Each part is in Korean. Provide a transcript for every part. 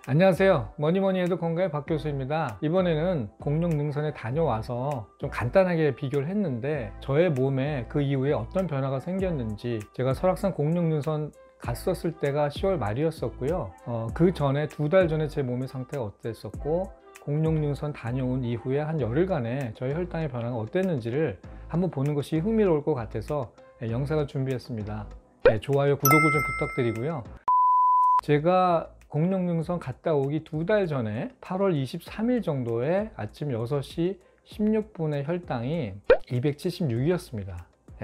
안녕하세요. 뭐니뭐니해도 건강의 박 교수입니다. 이번에는 공룡능선에 다녀와서 좀 간단하게 비교를 했는데 저의 몸에 그 이후에 어떤 변화가 생겼는지, 제가 설악산 공룡능선 갔었을 때가 10월 말이었었고요. 그 전에 2달 전에 제 몸의 상태가 어땠었고, 공룡능선 다녀온 이후에 한 열흘간의 저의 혈당의 변화가 어땠는지를 한번 보는 것이 흥미로울 것 같아서 영상을 준비했습니다. 좋아요, 구독을 좀 부탁드리고요. 제가 공룡능선 갔다 오기 2달 전에 8월 23일 정도에 아침 6시 16분에 혈당이 276이었습니다.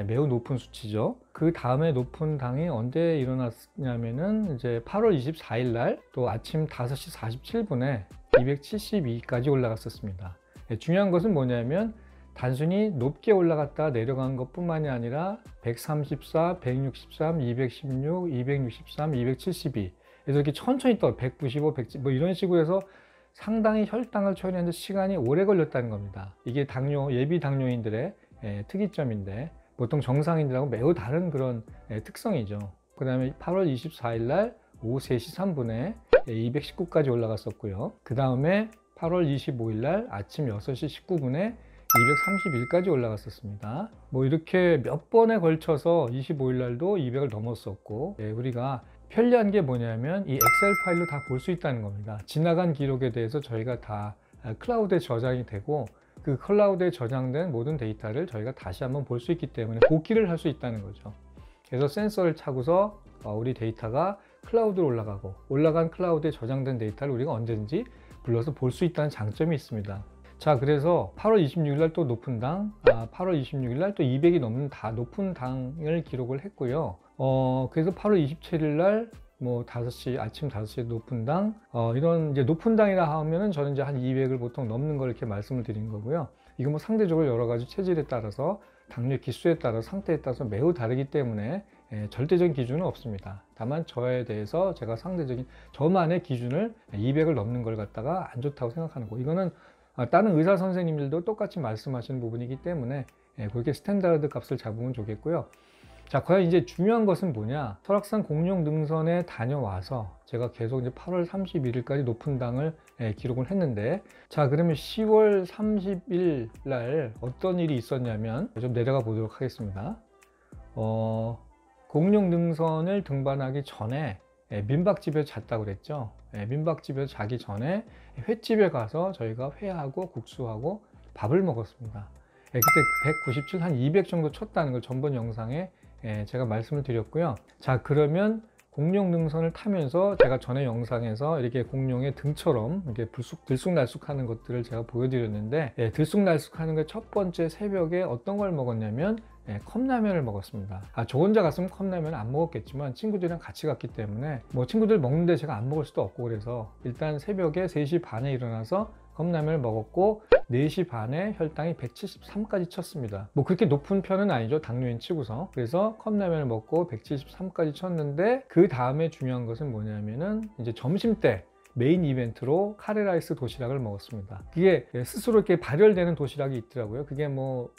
매우 높은 수치죠. 그 다음에 높은 당이 언제 일어났냐면은 이제 8월 24일 날 또 아침 5시 47분에 272까지 올라갔었습니다. 중요한 것은 뭐냐면 단순히 높게 올라갔다 내려간 것 뿐만이 아니라 134, 163, 216, 263, 272 그래서 이렇게 천천히 떠 195, 100, 뭐 이런 식으로 해서 상당히 혈당을 처리하는 데 시간이 오래 걸렸다는 겁니다. 이게 예비 당뇨인들의 특이점인데 보통 정상인들하고 매우 다른 그런 특성이죠. 그 다음에 8월 24일 날 오후 3시 3분에 219까지 올라갔었고요. 그 다음에 8월 25일 날 아침 6시 19분에 231까지 올라갔었습니다. 뭐 이렇게 몇 번에 걸쳐서 25일 날도 200을 넘었었고, 우리가 편리한 게 뭐냐면 이 엑셀 파일로 다 볼 수 있다는 겁니다. 지나간 기록에 대해서 저희가 다 클라우드에 저장이 되고, 그 클라우드에 저장된 모든 데이터를 저희가 다시 한번 볼 수 있기 때문에 복기를 할 수 있다는 거죠. 그래서 센서를 차고서 우리 데이터가 클라우드로 올라가고, 올라간 클라우드에 저장된 데이터를 우리가 언제든지 불러서 볼 수 있다는 장점이 있습니다. 자, 그래서 8월 26일 날 또 높은 당, 8월 26일 날 또 200이 넘는 높은 당을 기록을 했고요. 그래서 8월 27일 날 뭐 아침 5시에 높은 당, 이런 이제 높은 당이라 하면은 저는 이제 한 200을 보통 넘는 걸 이렇게 말씀을 드린 거고요. 이거 뭐 상대적으로 여러 가지 체질에 따라서, 당뇨 기수에 따라서, 상태에 따라서 매우 다르기 때문에 절대적인 기준은 없습니다. 다만 저에 대해서 제가 상대적인 저만의 기준을 200을 넘는 걸 갖다가 안 좋다고 생각하는 거. 이거는 다른 의사 선생님들도 똑같이 말씀하시는 부분이기 때문에 그렇게 스탠다드 값을 잡으면 좋겠고요. 자, 과연 이제 중요한 것은 뭐냐? 설악산 공룡능선에 다녀와서 제가 계속 이제 8월 31일까지 높은 당을 기록을 했는데, 자, 그러면 10월 30일 날 어떤 일이 있었냐면, 좀 내려가 보도록 하겠습니다. 공룡능선을 등반하기 전에 민박집에 잤다고 그랬죠. 민박집에서 자기 전에 횟집에 가서 저희가 회하고 국수하고 밥을 먹었습니다. 그때 197, 한 200 정도 쳤다는 걸 전번 영상에 제가 말씀을 드렸고요. 자, 그러면 공룡능선을 타면서 제가 전에 영상에서 이렇게 공룡의 등처럼 이렇게 들쑥날쑥하는 것들을 제가 보여드렸는데, 들쑥날쑥하는 게 첫 번째 새벽에 어떤 걸 먹었냐면 컵라면을 먹었습니다. 저 혼자 갔으면 컵라면 안 먹었겠지만 친구들이랑 같이 갔기 때문에 뭐 친구들 먹는데 제가 안 먹을 수도 없고, 그래서 일단 새벽에 3시 반에 일어나서 컵라면을 먹었고 4시 반에 혈당이 173까지 쳤습니다. 뭐 그렇게 높은 편은 아니죠, 당뇨인 치고서. 그래서 컵라면을 먹고 173까지 쳤는데, 그 다음에 중요한 것은 뭐냐면은 이제 점심때 메인 이벤트로 카레라이스 도시락을 먹었습니다. 그게 스스로 이렇게 발열되는 도시락이 있더라고요. 그게 뭐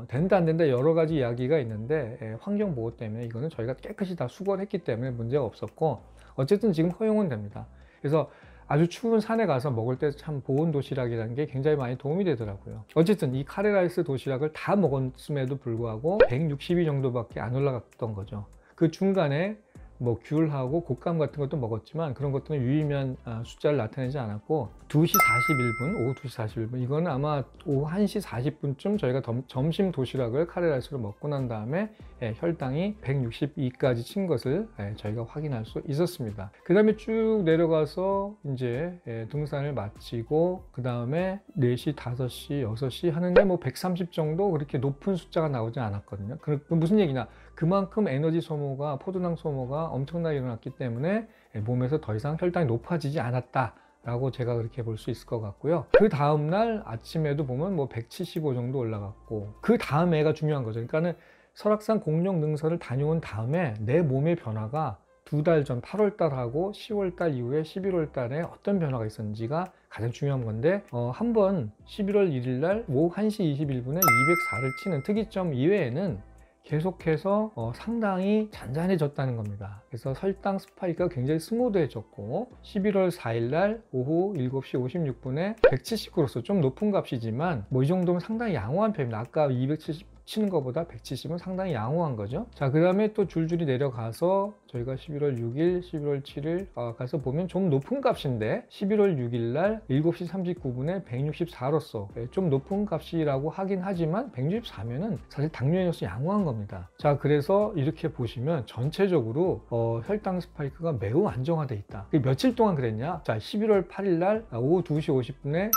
된다 안 된다 여러 가지 이야기가 있는데, 환경 보호 때문에 이거는 저희가 깨끗이 다 수거를 했기 때문에 문제가 없었고, 어쨌든 지금 허용은 됩니다. 그래서 아주 추운 산에 가서 먹을 때 참 보온 도시락이라는 게 굉장히 많이 도움이 되더라고요. 어쨌든 이 카레라이스 도시락을 다 먹었음에도 불구하고 162 정도밖에 안 올라갔던 거죠. 그 중간에 뭐 귤하고 곶감 같은 것도 먹었지만 그런 것들은 유의미한 숫자를 나타내지 않았고, 2시 41분, 오후 2시 41분, 이거는 아마 오후 1시 40분쯤 저희가 점심 도시락을 카레라이스로 먹고 난 다음에 혈당이 162까지 친 것을 저희가 확인할 수 있었습니다. 그 다음에 쭉 내려가서 이제 등산을 마치고, 그 다음에 4시, 5시, 6시 하는데 뭐 130 정도 그렇게 높은 숫자가 나오지 않았거든요. 그 무슨 얘기냐? 그만큼 에너지 소모가, 포도당 소모가 엄청나게 일어났기 때문에 몸에서 더 이상 혈당이 높아지지 않았다 라고 제가 그렇게 볼 수 있을 것 같고요. 그 다음날 아침에도 보면 뭐 175 정도 올라갔고, 그 다음 해가 중요한 거죠. 그러니까는 설악산 공룡능선을 다녀온 다음에 내 몸의 변화가 2달 전 8월 달하고 10월 달 이후에 11월 달에 어떤 변화가 있었는지가 가장 중요한 건데, 한번 11월 1일 날 오후 1시 21분에 204를 치는 특이점 이외에는 계속해서 상당히 잔잔해졌다는 겁니다. 그래서 혈당 스파이크가 굉장히 스무드해졌고 11월 4일 날 오후 7시 56분에 179로서 좀 높은 값이지만 뭐 이 정도면 상당히 양호한 편입니다. 아까 270 치는 것보다 170은 상당히 양호한 거죠. 자, 그 다음에 또 줄줄이 내려가서 저희가 11월 6일, 11월 7일 가서 보면 좀 높은 값인데 11월 6일 날 7시 39분에 164로서 좀 높은 값이라고 하긴 하지만 164면은 사실 당뇨에서 양호한 겁니다. 자, 그래서 이렇게 보시면 전체적으로 혈당 스파이크가 매우 안정화돼 있다. 며칠 동안 그랬냐? 자, 11월 8일 날 오후 2시 50분에 174,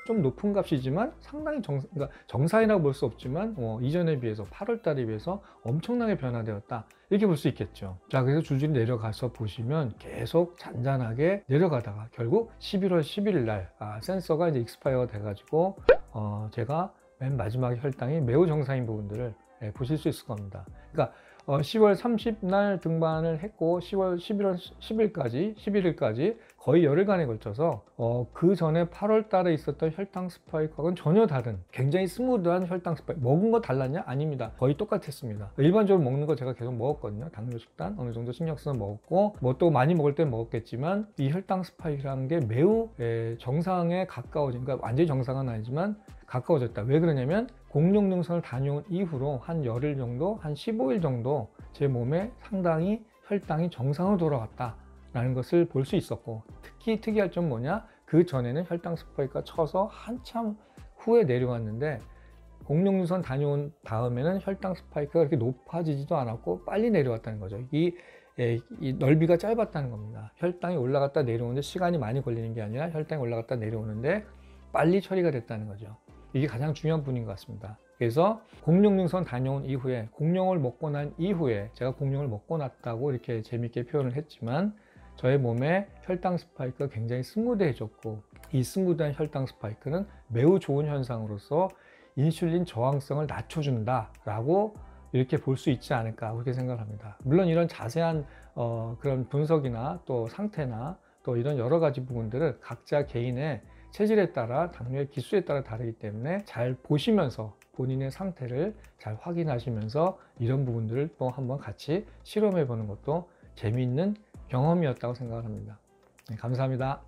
좀 높은 값이지만 상당히 그러니까 정상이라고 볼 수 없지만 이전에 비해서 8월 달에 비해서 엄청나게 변화되었다, 이렇게 볼 수 있겠죠. 자, 그래서 줄줄이 내려가서 보시면 계속 잔잔하게 내려가다가 결국 11월 11일 날 센서가 이제 익스파이어가 돼가지고 제가 맨 마지막에 혈당이 매우 정상인 부분들을 보실 수 있을 겁니다. 그러니까 10월 30날 등반을 했고 11월 11일까지 거의 열흘간에 걸쳐서 그 전에 8월 달에 있었던 혈당 스파이크하고는 전혀 다른 굉장히 스무드한 혈당 스파이크. 먹은 거 달랐냐? 아닙니다. 거의 똑같았습니다. 일반적으로 먹는 거 제가 계속 먹었거든요. 당뇨 식단 어느 정도 신경 써서 먹었고 뭐 또 많이 먹을 때 먹었겠지만 이 혈당 스파이크라는 게 매우 정상에 가까워진, 그러니까 완전히 정상은 아니지만 가까워졌다. 왜 그러냐면 공룡능선을 다녀온 이후로 한 열흘 정도, 한 15일 정도 제 몸에 상당히 혈당이 정상으로 돌아왔다라는 것을 볼 수 있었고, 특히 특이할 점 뭐냐? 그 전에는 혈당 스파이크가 쳐서 한참 후에 내려왔는데 공룡능선 다녀온 다음에는 혈당 스파이크가 그렇게 높아지지도 않았고 빨리 내려왔다는 거죠. 이 넓이가 짧았다는 겁니다. 혈당이 올라갔다 내려오는데 시간이 많이 걸리는 게 아니라 혈당이 올라갔다 내려오는데 빨리 처리가 됐다는 거죠. 이게 가장 중요한 부분인 것 같습니다. 그래서 공룡능선 다녀온 이후에, 공룡을 먹고 난 이후에, 제가 공룡을 먹고 났다고 이렇게 재밌게 표현을 했지만 저의 몸에 혈당 스파이크가 굉장히 스무드해졌고, 이 스무드한 혈당 스파이크는 매우 좋은 현상으로서 인슐린 저항성을 낮춰준다 라고 이렇게 볼 수 있지 않을까, 그렇게 생각을 합니다. 물론 이런 자세한 그런 분석이나 또 상태나 또 이런 여러 가지 부분들을 각자 개인의 체질에 따라, 당뇨의 기수에 따라 다르기 때문에 잘 보시면서 본인의 상태를 잘 확인하시면서 이런 부분들을 또 한번 같이 실험해 보는 것도 재미있는 경험이었다고 생각을 합니다. 네, 감사합니다.